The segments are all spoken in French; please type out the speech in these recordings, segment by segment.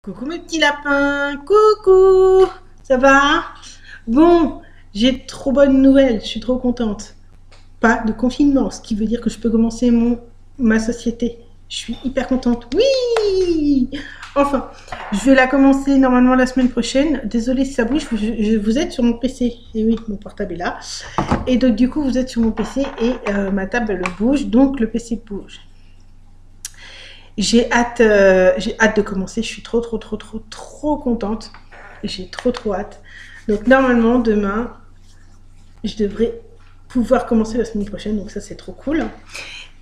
Coucou mes petits lapins, coucou, ça va? Bon, j'ai trop bonne nouvelle, je suis trop contente. Pas de confinement, ce qui veut dire que je peux commencer ma société. Je suis hyper contente, oui! Enfin, je vais la commencer normalement la semaine prochaine. Désolée si ça bouge, vous êtes sur mon PC. Et oui, mon portable est là. Et donc du coup, vous êtes sur mon PC et ma table elle bouge, donc le PC bouge. J'ai hâte de commencer. Je suis trop contente. J'ai trop hâte. Donc normalement demain, je devrais pouvoir commencer la semaine prochaine. Donc ça c'est trop cool.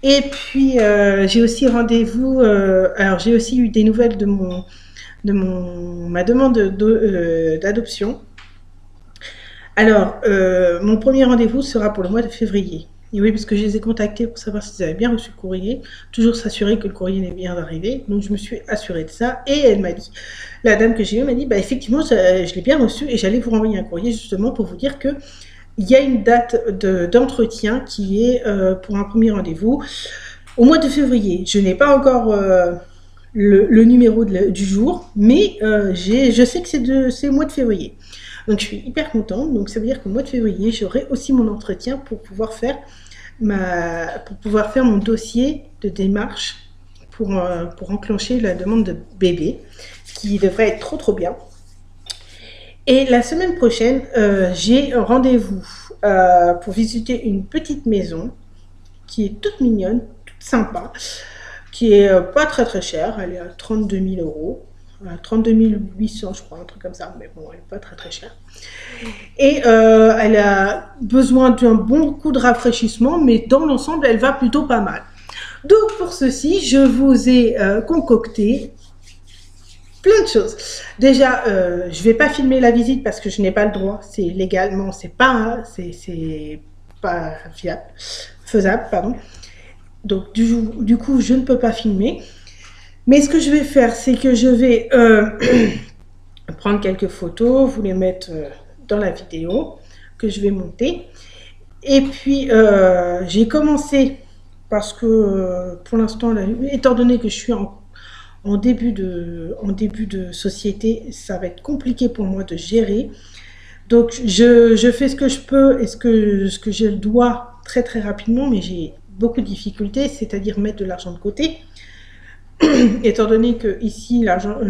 Et puis j'ai aussi rendez-vous. Alors j'ai aussi eu des nouvelles de ma demande d'adoption. Alors mon premier rendez-vous sera pour le mois de février. Et oui, parce que je les ai contactés pour savoir s'ils avaient bien reçu le courrier. Toujours s'assurer que le courrier est bien arrivé. Donc, je me suis assurée de ça. Et elle m'a dit, la dame que j'ai eue m'a dit, bah, effectivement, je l'ai bien reçu et j'allais vous renvoyer un courrier justement pour vous dire que il y a une date d'entretien qui est pour un premier rendez-vous au mois de février. Je n'ai pas encore le numéro du jour, mais je sais que c'est le mois de février. Donc, je suis hyper contente. Donc, ça veut dire qu'au mois de février, j'aurai aussi mon entretien pour pouvoir faire mon dossier de démarche pour enclencher la demande de bébé, ce qui devrait être trop bien. Et la semaine prochaine, j'ai un rendez-vous pour visiter une petite maison qui est toute mignonne, toute sympa, qui est pas très chère. Elle est à 32 000 euros. 32 800 je crois, un truc comme ça, mais bon, elle n'est pas très chère. Et elle a besoin d'un bon coup de rafraîchissement, mais dans l'ensemble, elle va plutôt pas mal. Donc pour ceci, je vous ai concocté plein de choses. Déjà, je vais pas filmer la visite parce que je n'ai pas le droit, c'est légalement, c'est pas faisable, pardon. Donc du coup, je ne peux pas filmer. Mais ce que je vais faire, c'est que je vais prendre quelques photos, vous les mettre dans la vidéo que je vais monter. Et puis, j'ai commencé parce que pour l'instant, étant donné que je suis en début de société, ça va être compliqué pour moi de gérer. Donc, je fais ce que je peux et ce que je dois très rapidement, mais j'ai beaucoup de difficultés, c'est-à-dire mettre de l'argent de côté. Étant donné que ici l'argent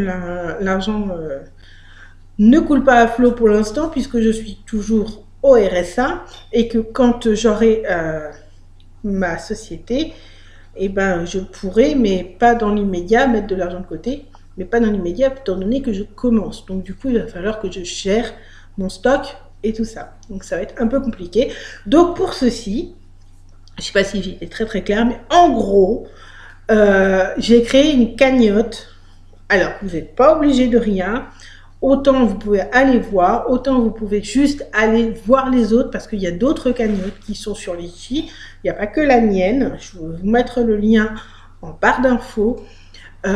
ne coule pas à flot pour l'instant puisque je suis toujours au RSA et que quand j'aurai ma société, eh ben je pourrai, mais pas dans l'immédiat, mettre de l'argent de côté, mais pas dans l'immédiat étant donné que je commence. Donc du coup il va falloir que je gère mon stock et tout ça. Donc ça va être un peu compliqué. Donc pour ceci, je sais pas si j'ai été très claire, mais en gros, j'ai créé une cagnotte. Alors, vous n'êtes pas obligé de rien. Autant vous pouvez aller voir, autant vous pouvez juste aller voir les autres parce qu'il y a d'autres cagnottes qui sont sur l'IFI. Il n'y a pas que la mienne. Je vais vous mettre le lien en barre d'infos. Il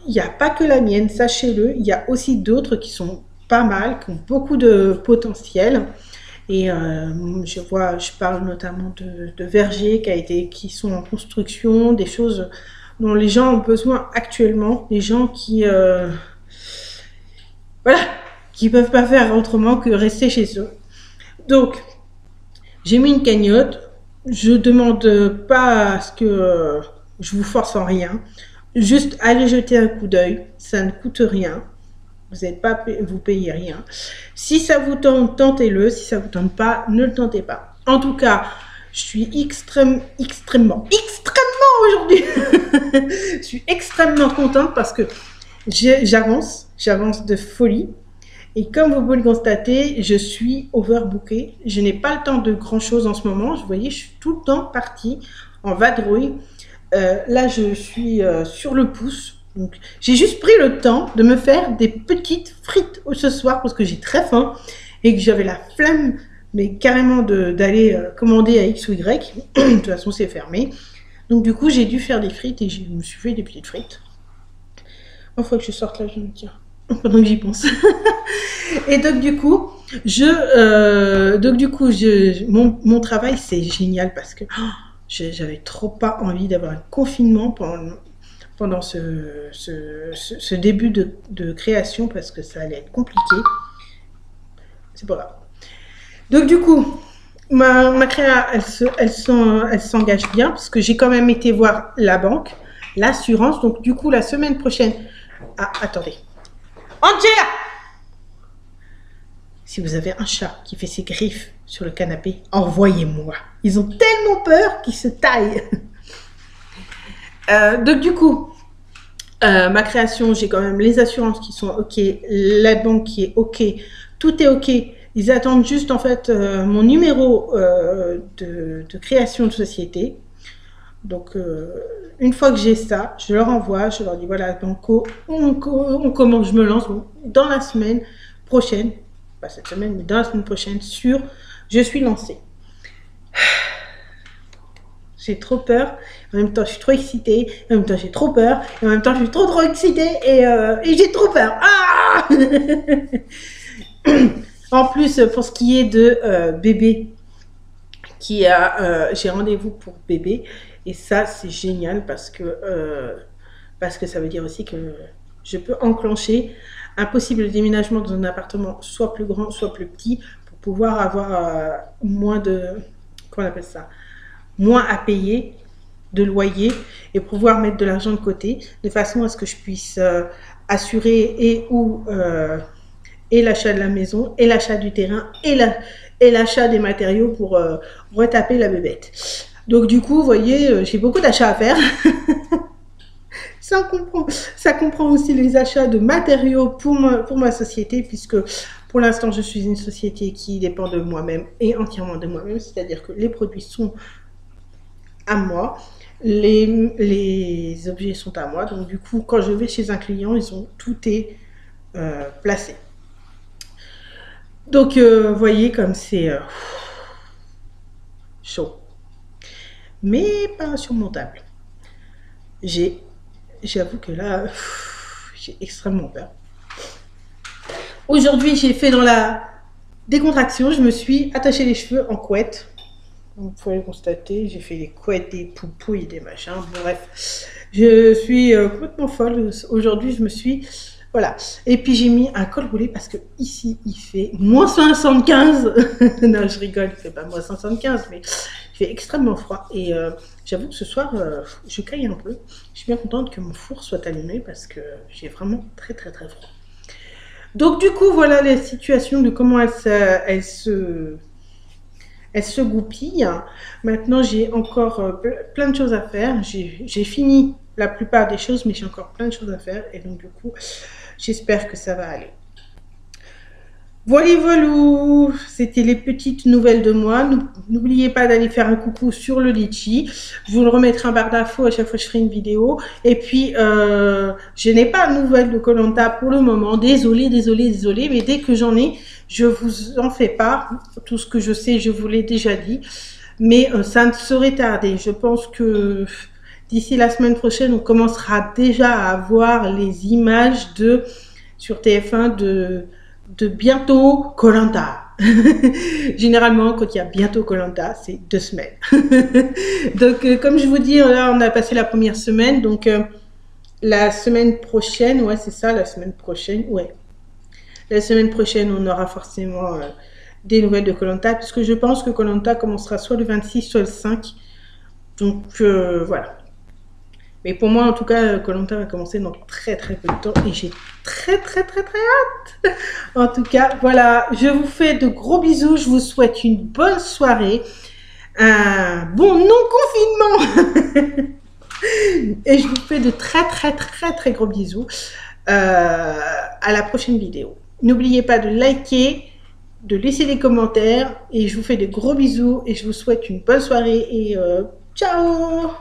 n'y a pas que la mienne, sachez-le. Il y a aussi d'autres qui sont pas mal, qui ont beaucoup de potentiel. Et je parle notamment de vergers qui sont en construction, des choses dont les gens ont besoin actuellement, des gens qui peuvent pas faire autrement que rester chez eux. Donc, j'ai mis une cagnotte. Je demande pas à ce que je vous force en rien. Juste allez jeter un coup d'œil, ça ne coûte rien. Vous payez rien. Si ça vous tente, tentez-le. Si ça vous tente pas, ne le tentez pas. En tout cas, je suis extrêmement aujourd'hui. Je suis extrêmement contente parce que j'avance de folie. Et comme vous pouvez le constater, je suis overbookée. Je n'ai pas le temps de grand chose en ce moment. Vous voyez, je suis tout le temps partie en vadrouille. Là, je suis sur le pouce. Donc, j'ai juste pris le temps de me faire des petites frites ce soir parce que j'ai très faim et que j'avais la flemme, mais carrément d'aller commander à X ou Y. De toute façon, c'est fermé. Donc, du coup, j'ai dû faire des frites et je me suis fait des petites frites. Il faut que je sorte là, je me tiens, pendant que j'y pense. Et donc, du coup, mon travail, c'est génial parce que j'avais trop pas envie d'avoir un confinement pendant ce début de création parce que ça allait être compliqué. C'est pas grave. Donc du coup, ma créa, elle s'engage bien parce que j'ai quand même été voir la banque, l'assurance. Donc du coup, la semaine prochaine... Ah, attendez. Angela! Si vous avez un chat qui fait ses griffes sur le canapé, envoyez-moi. Ils ont tellement peur qu'ils se taillent. Donc du coup, ma création, j'ai quand même les assurances qui sont OK, la banque qui est OK, tout est OK. Ils attendent juste en fait mon numéro de création de société. Donc une fois que j'ai ça, je leur envoie, je leur dis voilà, donc on commence, je me lance dans la semaine prochaine, pas cette semaine, mais dans la semaine prochaine, je suis lancée. J'ai trop peur, en même temps je suis trop excitée, en même temps j'ai trop peur, et en même temps je suis trop excitée et j'ai trop peur. Ah En plus, pour ce qui est de bébé, j'ai rendez-vous pour bébé, et ça c'est génial parce que ça veut dire aussi que je peux enclencher un possible déménagement dans un appartement soit plus grand, soit plus petit, pour pouvoir avoir moins de, comment on appelle ça, moins à payer de loyer et pouvoir mettre de l'argent de côté de façon à ce que je puisse assurer et l'achat de la maison et l'achat du terrain et l'achat des matériaux pour retaper la bébête. Donc du coup, vous voyez, j'ai beaucoup d'achats à faire. Ça comprend aussi les achats de matériaux pour ma société, puisque pour l'instant, je suis une société qui dépend de moi-même et entièrement de moi-même, c'est-à-dire que les produits sont à moi, les objets sont à moi. Donc du coup, quand je vais chez un client, tout est placé. Donc, vous voyez comme c'est chaud, mais pas insurmontable. J'avoue que là, j'ai extrêmement peur. Aujourd'hui, j'ai fait dans la décontraction, je me suis attaché les cheveux en couette. Vous pouvez le constater, j'ai fait des couettes, des poupouilles, des machins. Bon, bref, je suis complètement folle. Aujourd'hui, je me suis... Voilà. Et puis, j'ai mis un col roulé parce que ici, il fait moins 75. Non, je rigole, il fait pas moins 75, mais il fait extrêmement froid. Et j'avoue que ce soir, je caille un peu. Je suis bien contente que mon four soit allumé parce que j'ai vraiment très, très, très froid. Donc, du coup, voilà la situation de comment elle se goupille. Maintenant, j'ai encore plein de choses à faire. J'ai fini la plupart des choses, mais j'ai encore plein de choses à faire. Et donc, du coup, j'espère que ça va aller. Voilà, c'était les petites nouvelles de moi. N'oubliez pas d'aller faire un coucou sur le litchi. Je vous le remettrai en barre d'infos à chaque fois que je ferai une vidéo. Et puis, je n'ai pas de nouvelles de Koh Lanta pour le moment. Désolée, mais dès que j'en ai, je vous en fais part. Tout ce que je sais, je vous l'ai déjà dit. Mais ça ne saurait tarder. Je pense que d'ici la semaine prochaine, on commencera déjà à avoir les images sur TF1 de bientôt Koh Lanta. Généralement, quand il y a bientôt Koh Lanta, c'est 2 semaines. Donc, comme je vous dis, là, on a passé la première semaine. Donc, la semaine prochaine, ouais, c'est ça, la semaine prochaine, ouais. La semaine prochaine, on aura forcément des nouvelles de Koh Lanta, puisque je pense que Koh Lanta commencera soit le 26, soit le 5. Donc, voilà. Mais pour moi, en tout cas, Koh Lanta va commencer dans très très peu de temps et j'ai très très très très hâte. En tout cas, voilà, je vous fais de gros bisous. Je vous souhaite une bonne soirée, un bon non-confinement et je vous fais de très très très très gros bisous. À la prochaine vidéo. N'oubliez pas de liker, de laisser des commentaires et je vous fais de gros bisous et je vous souhaite une bonne soirée et ciao!